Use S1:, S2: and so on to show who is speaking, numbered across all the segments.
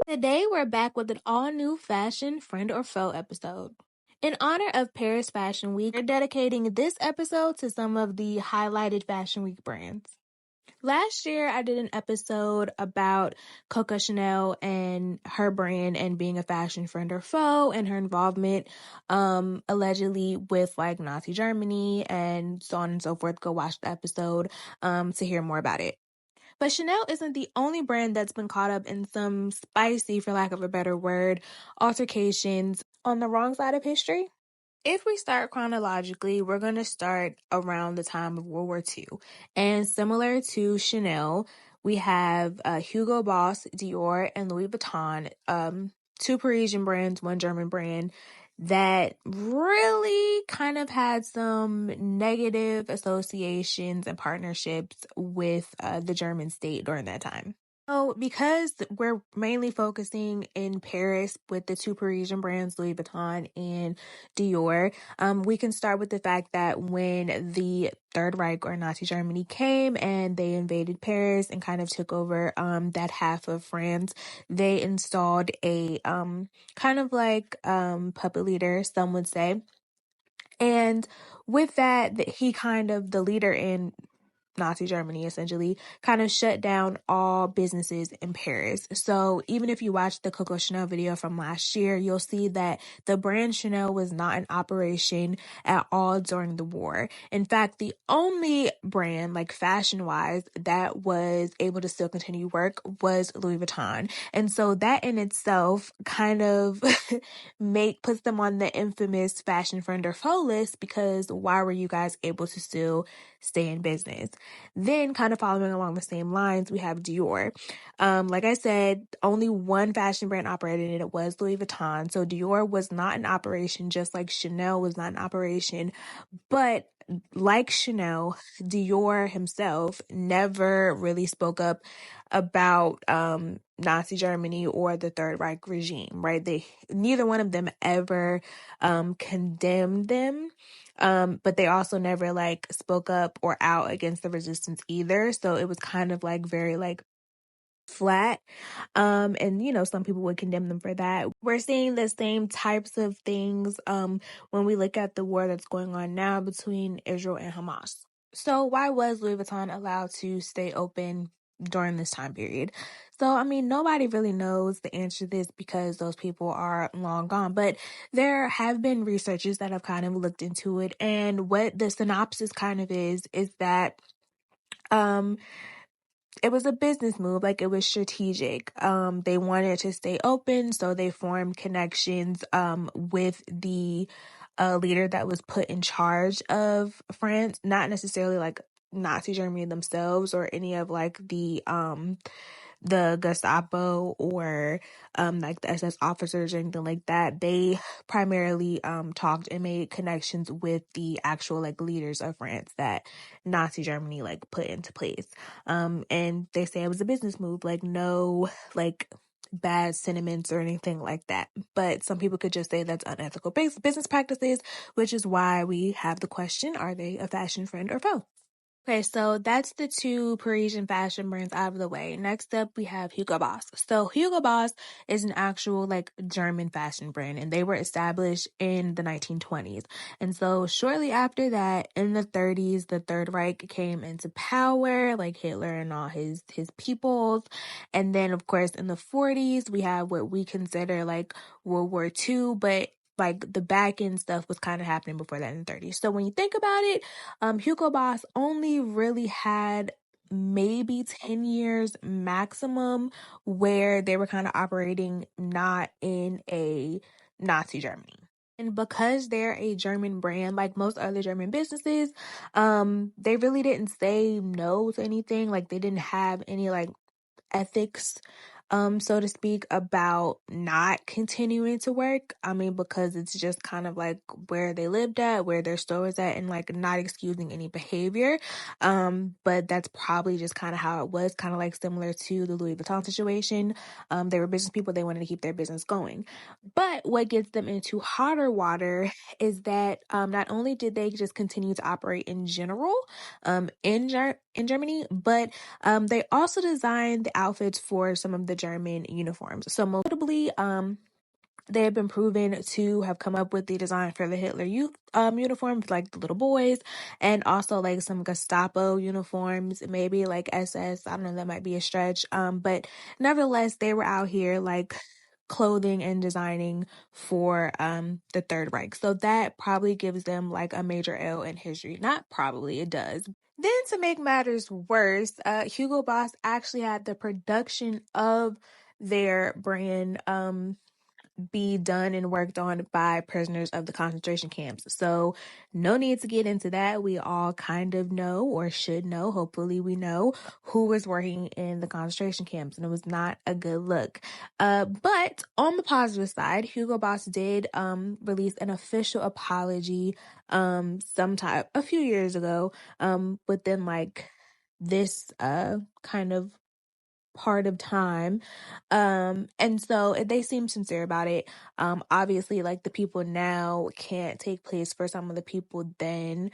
S1: Today we're back with an all-new fashion friend or foe episode. In honor of Paris Fashion Week, we're dedicating this episode to some of the highlighted Fashion Week brands. Last year, I did an episode about Coco Chanel and her brand and being a fashion friend or foe and her involvement, allegedly with like Nazi Germany and so on and so forth. Go watch the episode, to hear more about it. But Chanel isn't the only brand that's been caught up in some spicy, for lack of a better word, altercations on the wrong side of history. If we start chronologically, we're going to start around the time of World War II. And similar to Chanel, we have Hugo Boss, Dior, and Louis Vuitton, two Parisian brands, one German brand, that really kind of had some negative associations and partnerships with the German state during that time. So because we're mainly focusing in Paris with the two Parisian brands, Louis Vuitton and Dior, we can start with the fact that when the Third Reich or Nazi Germany came and they invaded Paris and kind of took over that half of France, they installed a kind of like puppet leader, some would say. And with that, he kind of, the leader in Nazi Germany essentially, kind of shut down all businesses in Paris. So even if you watch the Coco Chanel video from last year, you'll see that the brand Chanel was not in operation at all during the war. In fact, the only brand, like fashion-wise, that was able to still continue work was Louis Vuitton. And so that in itself kind of puts them on the infamous fashion friend or foe list, because why were you guys able to still stay in business? Then kind of following along the same lines, we have Dior. Like I said, only one fashion brand operated and it was Louis Vuitton. So Dior was not in operation, just like Chanel was not in operation. But like Chanel, Dior himself never really spoke up about Nazi Germany or the Third Reich regime, right? Neither one of them ever condemned them. But they also never like spoke up or out against the resistance either. So it was kind of like very like flat. And some people would condemn them for that. We're seeing the same types of things when we look at the war that's going on now between Israel and Hamas. So why was Louis Vuitton allowed to stay open during this time period? So, I mean, nobody really knows the answer to this because those people are long gone, but there have been researchers that have kind of looked into it. And what the synopsis kind of is that, it was a business move, like it was strategic. They wanted to stay open, so they formed connections with the leader that was put in charge of France, not necessarily like Nazi Germany themselves or any of like the Gestapo or like the SS officers or anything like that. They primarily talked and made connections with the actual like leaders of France that Nazi Germany like put into place. And they say it was a business move, like no like bad sentiments or anything like that. But some people could just say that's unethical business practices, which is why we have the question, are they a fashion friend or foe? Okay, so that's the two Parisian fashion brands out of the way. Next up, we have Hugo Boss. So Hugo Boss is an actual like German fashion brand, and they were established in the 1920s. And so shortly after that, in the 30s, the Third Reich came into power, like Hitler and all his peoples. And then, of course, in the 40s, we have what we consider like World War II, but like the back end stuff was kind of happening before that in the 30s. So when you think about it, Hugo Boss only really had maybe 10 years maximum where they were kind of operating not in a Nazi Germany. And because they're a German brand, like most other German businesses, they really didn't say no to anything. Like they didn't have any like ethics, so to speak, about not continuing to work. I mean, because it's just kind of like where they lived at, where their store was at, and like not excusing any behavior. But that's probably just kind of how it was, kind of like similar to the Louis Vuitton situation. They were business people, they wanted to keep their business going. But what gets them into hotter water is that not only did they just continue to operate in general in Germany, but they also designed the outfits for some of the German uniforms. So most notably, they have been proven to have come up with the design for the Hitler Youth uniforms, like the little boys, and also like some Gestapo uniforms, maybe like SS. I don't know, that might be a stretch. But nevertheless, they were out here like clothing and designing for the Third Reich. So that probably gives them like a major L in history. Not probably, it does. Then to make matters worse, Hugo Boss actually had the production of their brand be done and worked on by prisoners of the concentration camps. So no need to get into that. We all kind of know, or should know, hopefully we know, who was working in the concentration camps, and it was not a good look. But on the positive side, Hugo Boss did release an official apology sometime a few years ago, within like this kind of part of time. And so they seem sincere about it. Obviously, like, the people now can't take place for some of the people then,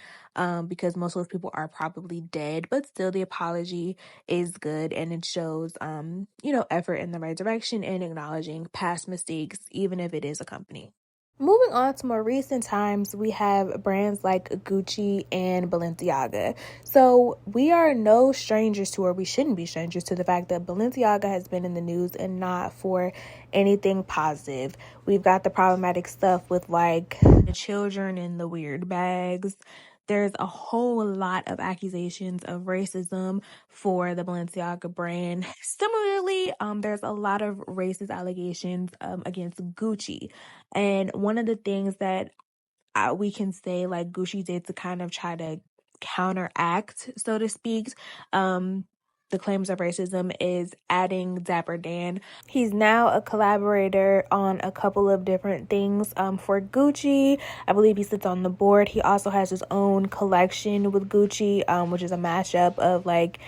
S1: because most of those people are probably dead, but still the apology is good, and it shows effort in the right direction and acknowledging past mistakes, even if it is a company. Moving on to more recent times, we have brands like Gucci and Balenciaga. So we are no strangers to, or we shouldn't be strangers to, the fact that Balenciaga has been in the news, and not for anything positive. We've got the problematic stuff with like the children in the weird bags. There's a whole lot of accusations of racism for the Balenciaga brand. Similarly, there's a lot of racist allegations against Gucci. And one of the things that we can say like Gucci did to kind of try to counteract, so to speak, the claims of racism is adding Dapper Dan. He's now a collaborator on a couple of different things for Gucci. I believe he sits on the board. He also has his own collection with Gucci, which is a mashup of like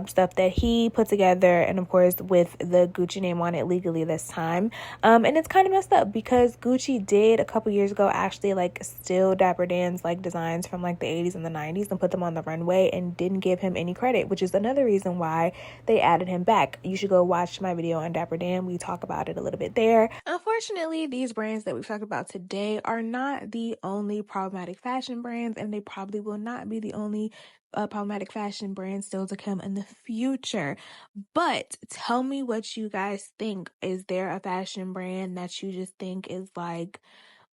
S1: stuff that he put together, and of course with the Gucci name on it legally this time. And it's kind of messed up because Gucci did a couple years ago actually like steal Dapper Dan's like designs from like the 80s and the 90s and put them on the runway, and didn't give him any credit, which is another reason why they added him back. You should go watch my video on Dapper Dan. We talk about it a little bit there. Unfortunately, these brands that we've talked about today are not the only problematic fashion brands, and they probably will not be the only problematic fashion brands still to come in the future. But tell me what you guys think. Is there a fashion brand that you just think is like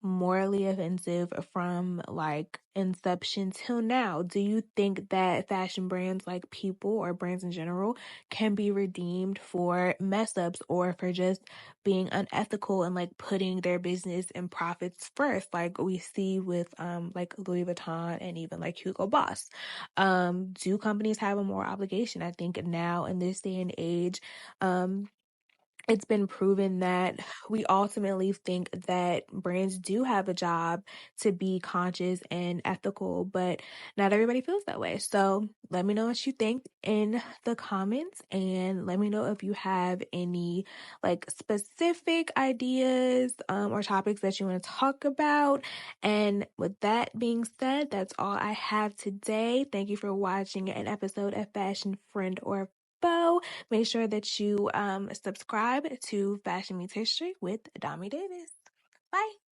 S1: morally offensive from like inception till now? Do you think that fashion brands, like people or brands in general, can be redeemed for mess ups or for just being unethical and like putting their business and profits first, like we see with like Louis Vuitton and even like Hugo Boss? Do companies have a moral obligation? I think now in this day and age, it's been proven that we ultimately think that brands do have a job to be conscious and ethical, but not everybody feels that way. So let me know what you think in the comments, and let me know if you have any like specific ideas or topics that you want to talk about. And with that being said, that's all I have today. Thank you for watching an episode of Fashion Friend or Foe. Make sure that you subscribe to Fashion Meets History with Domii Davis. Bye.